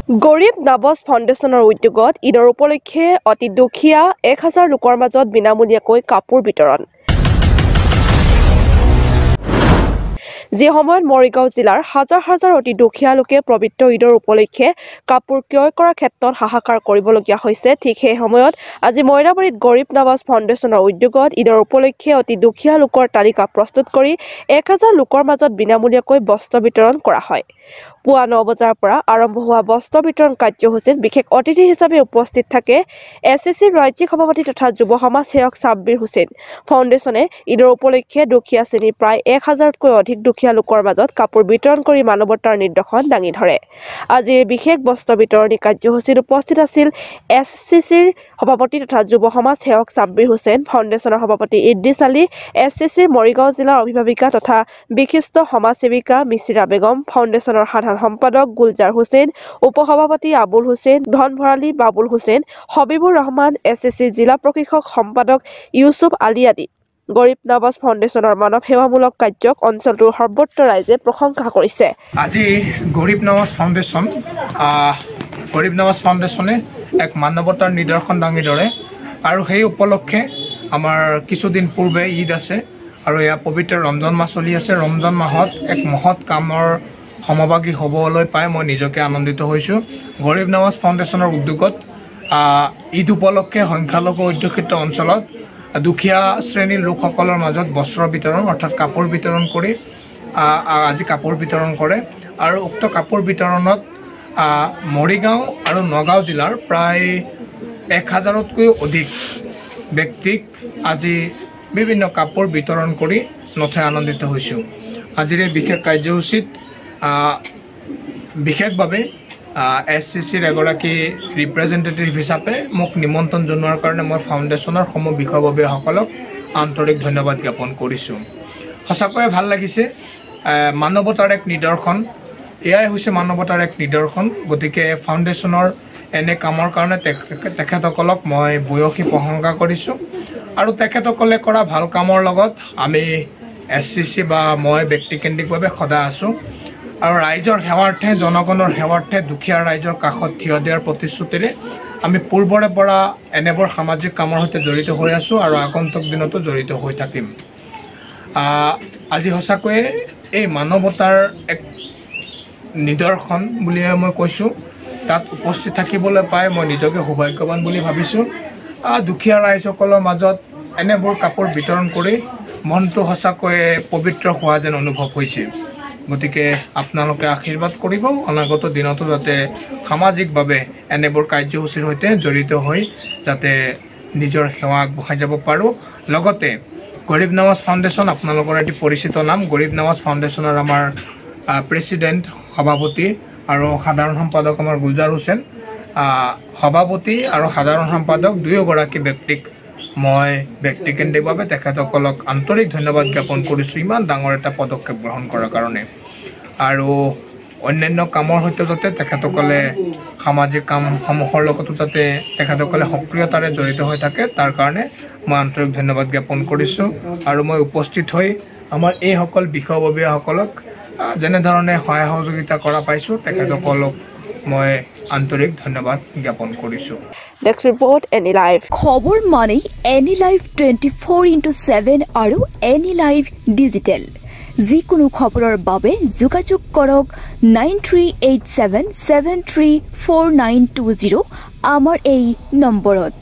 গৰীব নৱাজ ফাউণ্ডেশ্যনৰ উদ্যোগত ঈদৰ উপলক্ষে অতি দুখীয়া 1000 লোকৰ মাজত বিনামূলীয়াকৈ কাপোৰ বিতৰণ। যি সময়ত মৰিগাঁও জিলাৰ হাজাৰ হাজাৰ অতি দুখীয়া লোকে পবিত্ৰ ঈদৰ উপলক্ষে কাপোৰ ক্ৰয় কৰাৰ ক্ষেত্ৰত হাহাকাৰ কৰিবলগীয়া হৈছে, ঠিক সেই সময়ত আজি মইনাবাৰীত গৰীব নৱাজ ফাউণ্ডেশ্যনৰ উদ্যোগত ঈদৰ উপলক্ষে অতি দুখীয়া লোকৰ তালিকা প্ৰস্তুত কৰি 1000 লোকৰ মাজত বিনামূলীয়াকৈ বস্ত্ৰ বিতৰণ কৰা হয়। পুৱা 9 বজাৰ পৰা আৰম্ভ হোৱা বস্ত্ৰ বিতৰণ কাৰ্যসূচীত বিশেষ অতিথি হিচাপে উপস্থিত থাকে এছচিচিৰ ৰাজ্যিক সভাপতি তথা যুৱ সমাজ সেৱক ছাব্বিৰ হুছেইন। ফাউণ্ডেশ্যনে ঈদৰ উপলক্ষে দুখীয়া শ্ৰেণীৰ প্ৰায় 1000তকৈ অধিক দুখীয়া লোকৰ মাজত কাপোৰ বিতৰণ কৰি মানৱতাৰ নিদৰ্শন দাঙি ধৰে। আজিৰ বিশেষ বস্ত্ৰ বিতৰণী কাৰ্যসূচীত উপস্থিত আছিল এছচিচিৰ সভাপতি তথা যুৱ সমাজ সেৱক ছাব্বিৰ হুছেইন, ফাউণ্ডেশ্যনৰ সভাপতি ইদ্ৰিছ আলী, এছচিচিৰ মৰিগাঁও জিলাৰ অভিভাৱিকা তথা বিশিষ্ট সমাজসেৱিকা মিছিৰা বেগম, ফাউণ্ডেশ্যনৰ সাধাৰণ সম্পাদক গুলজাৰ হুছেইন, উপসভাপতি আবুল হুছেইন, ধনভৰালী বাবুল হুছেইন, হবিবুৰ ৰহমান, এছচিচি জিলা প্ৰশিক্ষক সম্পাদক ইউছুফ আলী আদি। গৰীব নৱাজ ফাউণ্ডেশ্যনৰ মানৱ সেৱামূলক কাৰ্যক অঞ্চলটোৰ সৰ্বত্ৰ ৰাইজে প্ৰশংসা কৰিছে। আজি গৰীব নৱাজ ফাউণ্ডেশ্যনে এক মানৱতাৰ নিদৰ্শন দাঙি ধৰে আৰু সেই উপলক্ষে আমাৰ কিছুদিন পূৰ্বে ঈদ আছে আৰু এয়া পবিত্ৰ ৰমজান মাহ চলি আছে। ৰমজান মাহত এক মহৎ কামৰ সমভাগী হ'বলৈ পাই মই নিজকে আনন্দিত হৈছোঁ। গৰীব নৱাজ ফাউণ্ডেশ্যনৰ উদ্যোগত ঈদ উপলক্ষে সংখ্যালঘু অধ্যুষিত অঞ্চলত দুখীয়া শ্ৰেণীৰ লোকসকলৰ মাজত বস্ত্ৰ বিতৰণ অৰ্থাৎ কাপোৰ বিতৰণ কৰি আজি কাপোৰ বিতৰণ কৰে আৰু উক্ত কাপোৰ বিতৰণত মৰিগাঁও আৰু নগাঁও জিলাৰ প্ৰায় 1000তকৈ অধিক ব্যক্তিক আজি বিভিন্ন কাপোৰ বিতৰণ কৰি নথৈ আনন্দিত হৈছোঁ। আজিৰ এই বিশেষ কাৰ্যসূচীত বিশেষভাৱে এছচিচিৰ এগৰাকী ৰিপ্ৰেজেণ্টেটিভ হিচাপে মোক নিমন্ত্ৰণ জনোৱাৰ কাৰণে মই ফাউণ্ডেশ্যনৰ সমূহ বিষয়ববীয়াসকলক আন্তৰিক ধন্যবাদ জ্ঞাপন কৰিছোঁ। সঁচাকৈয়ে ভাল লাগিছে। মানৱতাৰ এক নিদৰ্শন, এয়াই হৈছে মানৱতাৰ এক নিদৰ্শন। গতিকে ফাউণ্ডেশ্যনৰ এনে কামৰ কাৰণে তেখেতসকলক মই ভূয়সী প্ৰশংসা কৰিছোঁ আৰু তেখেতসকলে কৰা ভাল কামৰ লগত আমি এছচিচি বা মই ব্যক্তিকেন্দ্ৰিকভাৱে সদায় আছোঁ আৰু ৰাইজৰ সেৱাৰ্থে, জনগণৰ সেৱাৰ্থে, দুখীয়া ৰাইজৰ কাষত থিয় দিয়াৰ প্ৰতিশ্ৰুতিৰে আমি পূৰ্বৰে পৰা এনেবোৰ সামাজিক কামৰ সৈতে জড়িত হৈ আছোঁ আৰু আগন্তুক দিনতো জড়িত হৈ থাকিম। আজি সঁচাকৈয়ে এই মানৱতাৰ এক নিদৰ্শন বুলিয়ে মই কৈছোঁ। তাত উপস্থিত থাকিবলৈ পাই মই নিজকে সৌভাগ্যৱান বুলি ভাবিছোঁ। দুখীয়া ৰাইজসকলৰ মাজত এনেবোৰ কাপোৰ বিতৰণ কৰি মনটো সঁচাকৈয়ে পবিত্ৰ হোৱা যেন অনুভৱ হৈছে। গতিকে আপোনালোকে আশীৰ্বাদ কৰিব, অনাগত দিনতো যাতে সামাজিকভাৱে এনেবোৰ কাৰ্যসূচীৰ সৈতে জড়িত হৈ যাতে নিজৰ সেৱা আগবঢ়াই যাব পাৰোঁ। লগতে গৰীব নৱাজ ফাউণ্ডেশ্যন আপোনালোকৰ এটি পৰিচিত নাম। গৰীব নৱাজ ফাউণ্ডেশ্যনৰ আমাৰ প্ৰেছিডেণ্ট, সভাপতি আৰু সাধাৰণ সম্পাদক আমাৰ গুলজাৰ হুছেইন। সভাপতি আৰু সাধাৰণ সম্পাদক দুয়োগৰাকী ব্যক্তিক মই ব্যক্তিকেন্দ্ৰিকভাৱে তেখেতসকলক আন্তৰিক ধন্যবাদ জ্ঞাপন কৰিছোঁ ইমান ডাঙৰ এটা পদক্ষেপ গ্ৰহণ কৰাৰ কাৰণে। আৰু অন্যান্য কামৰ সৈতে যাতে তেখেতসকলে সামাজিক কামসমূহৰ লগতো যাতে তেখেতসকলে সক্ৰিয়তাৰে জড়িত হৈ থাকে তাৰ কাৰণে মই আন্তৰিক ধন্যবাদ জ্ঞাপন কৰিছোঁ। আৰু মই উপস্থিত হৈ আমাৰ এইসকল বিষয়ববীয়াসকলক যেনেধৰণে সহায় সহযোগিতা কৰা পাইছোঁ তেখেতসকলক মই আন্তৰিক ধন্যবাদ জ্ঞাপন কৰিছোঁ। Next report any live. খবৰ মানে এনি লাইভ 24x7 আৰু এনি লাইভ ডিজিটেল। যিকোনো খবৰৰ বাবে যোগাযোগ কৰক 9387734920 আমাৰ এই নম্বৰত।